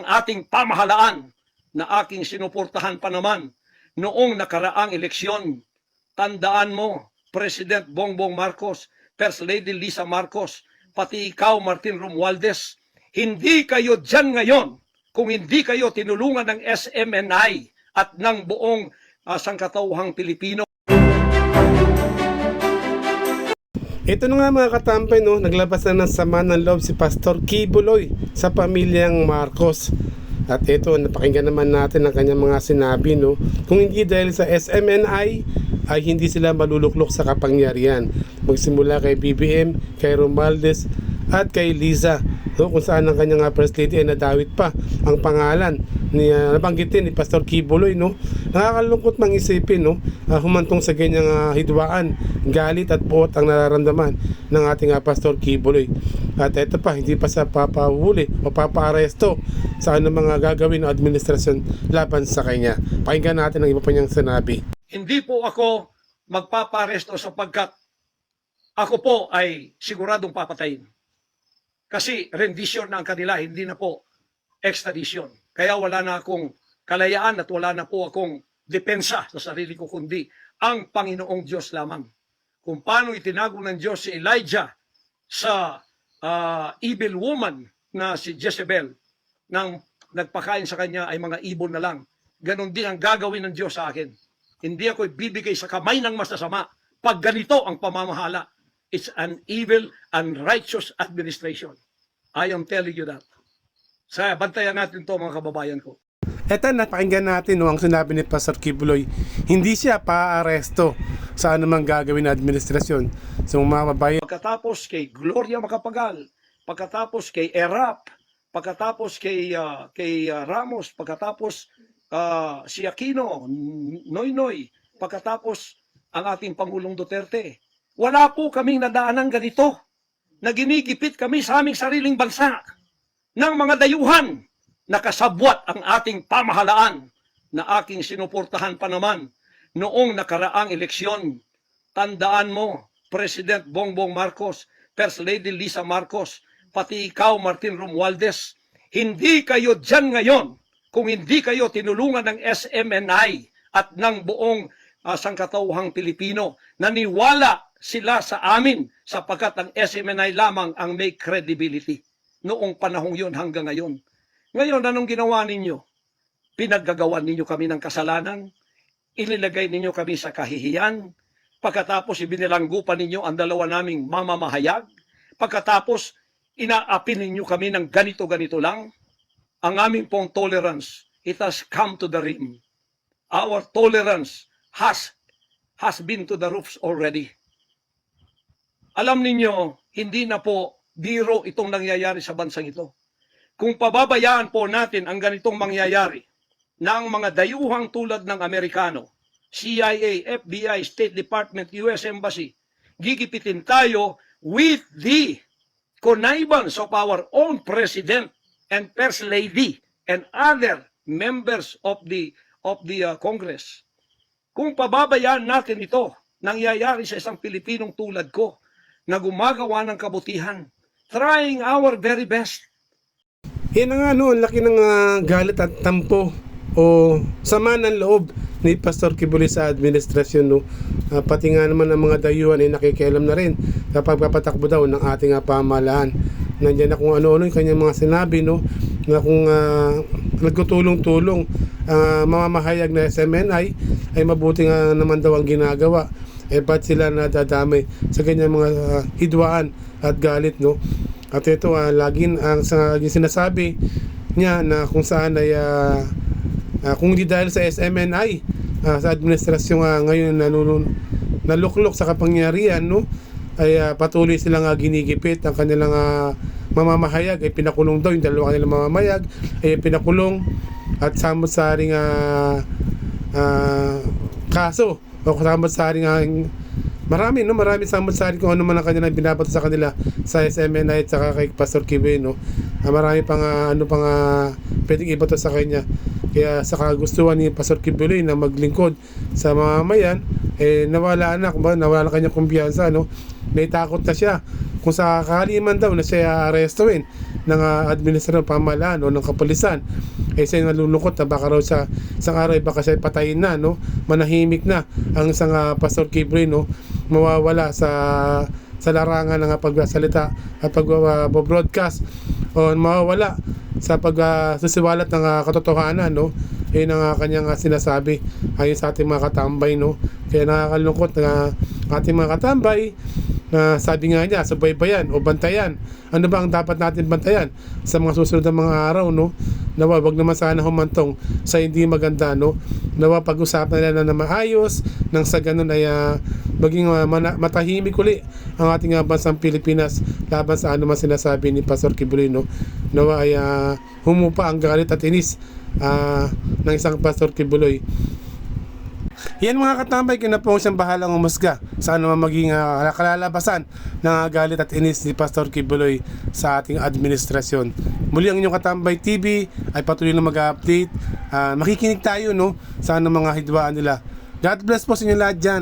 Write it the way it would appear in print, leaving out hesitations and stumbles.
ating pamahalaan na aking sinuportahan pa naman noong nakaraang eleksyon. Tandaan mo, President Bongbong Marcos, First Lady Lisa Marcos, pati ikaw, Martin Romualdez, hindi kayo dyan ngayon kung hindi kayo tinulungan ng SMNI at ng buong sangkatauhang Pilipino. Ito na nga mga katampay, no, naglabas na ng sama ng loob si Pastor Kibuloy sa pamilyang Marcos. At ito, napakinggan naman natin ang kanyang mga sinabi, no. Kung hindi dahil sa SMNI, ay hindi sila maluluklok sa kapangyarihan. Magsimula kay BBM, kay Romualdez, at kay Liza, no, kung saan ang kanyang First Lady ay nadawit pa ang pangalan ni nabanggitin ni Pastor Kibuloy, no. Nakakalungkot mang isipin, no, humantong sa ganyang hidwaan, galit at puot ang nararamdaman ng ating Pastor Kibuloy. At ito pa, hindi pa sa papahuli o papaaresto sa anong mga gagawin ng administrasyon laban sa kanya. Pakinggan natin ang iba pa niyang sinabi. Hindi po ako magpaparesto sapagkat ako po ay siguradong papatayin. Kasi rendition na ang kanila, hindi na po extradition. Kaya wala na akong kalayaan at wala na po akong depensa sa sarili ko, kundi ang Panginoong Diyos lamang. Kung paano itinago ng Diyos si Elijah sa evil woman na si Jezebel, nang nagpakain sa kanya ay mga ibon na lang. Ganon din ang gagawin ng Diyos sa akin. Hindi ako ibibigay sa kamay ng masasama pag ganito ang pamamahala. It's an evil and righteous administration. I am telling you that. Saya, bantayan natin to mga kababayan ko. Eto, napakinggan natin, no, ang sinabi ni Pastor Kibuloy. Hindi siya pa-aresto sa anumang gagawin na administrasyon. So mga kababayan, Pagkatapos kay Gloria Macapagal, pagkatapos kay Erap, pagkatapos kay Ramos, pagkatapos si Aquino, Noynoy, pagkatapos ang ating Pangulong Duterte. Wala po kaming nadaanan ganito na ginigipit kami sa aming sariling bansa ng mga dayuhan. Nakasabwat ang ating pamahalaan na aking sinuportahan pa naman noong nakaraang eleksyon. Tandaan mo, President Bongbong Marcos, First Lady Lisa Marcos, pati ikaw, Martin Romualdez, hindi kayo dyan ngayon kung hindi kayo tinulungan ng SMNI at ng buong sangkatauhang Pilipino. Naniwala sila sa amin sapagkat ang SMNI lamang ang may credibility noong panahong yun hanggang ngayon. Ngayon, anong ginawa ninyo? Pinaggagawan ninyo kami ng kasalanan, ililagay ninyo kami sa kahihiyan, pagkatapos ibinilanggupan ninyo ang dalawa naming mamamahayag, pagkatapos inaapin ninyo kami ng ganito-ganito lang. Ang aming pong tolerance, it has come to the rim. Our tolerance has been to the roofs already. Alam ninyo, hindi na po biro itong nangyayari sa bansang ito. Kung pababayaan po natin ang ganitong mangyayari ng mga dayuhang tulad ng Amerikano, CIA, FBI, State Department, US Embassy, gigipitin tayo with the connivance of our own President and First Lady and other members of the Congress. Kung pababayaan natin ito, nangyayari sa isang Pilipinong tulad ko na gumagawa ng kabutihan, trying our very best. yan nga, no, laki ng galit at tampo o sama ng loob ni Pastor Kibuloy sa administrasyon, no. Pati nga naman ang mga dayuhan ay nakikialam na rin kapag papatakbo daw ng ating pamahalaan. Nandiyan na kung ano-ano yung kanyang mga sinabi, no, na kung nagtutulong-tulong mamamahayag na SMNI ay mabuti nga naman daw ang ginagawa. Ba't sila nadadamay sa kanyang mga hidwaan at galit, no? At ito, laging ang sinasabi niya na kung saan ay kung di dahil sa SMNI, sa administrasyon ngayon naluklok sa kapangyarihan, no, ay patuloy silang ginigipit ang kanilang mamamahayag, ay pinakulong daw yung dalawa kanilang mamamahayag, ay pinakulong at samot-saring kaso o samot-saring marami samot-saring kung ano man ang kanilang binabato sa kanila sa SMNI at saka kay Pastor Kibuloy, no. Marami pang pwedeng ibato sa kanya. Kaya sa kagustuhan ni Pastor Kibuloy na maglingkod sa mamamayan, nawala na kanyang kumpiyansa, no. May takot na siya kung sakali man daw na siya arestuin ng administrasyon pamahalaan o ng kapulisan, siya nalulungkot na baka raw sa isang araw baka siya patayin na, no? Manahimik na ang isang Pastor Kibuloy, no? Mawawala sa larangan ng pagsasalita at pag-broadcast o mawawala sa pagsusiwalat ng katotohanan, no? Yun ang kanyang sinasabi ayon sa ating mga katambay, no? Kaya nakakalungkot na ating mga katambay na sabi nga niya, subaybayan o bantayan. Ano ba ang dapat natin bantayan sa mga susunod na mga araw, no? Nawa, wag naman sana humantong sa hindi maganda, no? Nawa, pag-usapan nila na maayos nang sa ganun ay maging matahimik uli ang ating bansang Pilipinas laban sa ano man sinasabi ni Pastor Kibuloy, no? Nawa ay humupa ang galit at inis ng isang Pastor Kibuloy. Yan mga katambay, kina po siyang bahalang umusga sa ano maging kalalabasan ng galit at inis ni Pastor Kibuloy sa ating administrasyon. Muli ang inyong Katambay TV ay patuloy na mag-update. Makikinig tayo, no, sa ano mga hidwaan nila. God bless po sa inyo lahat dyan.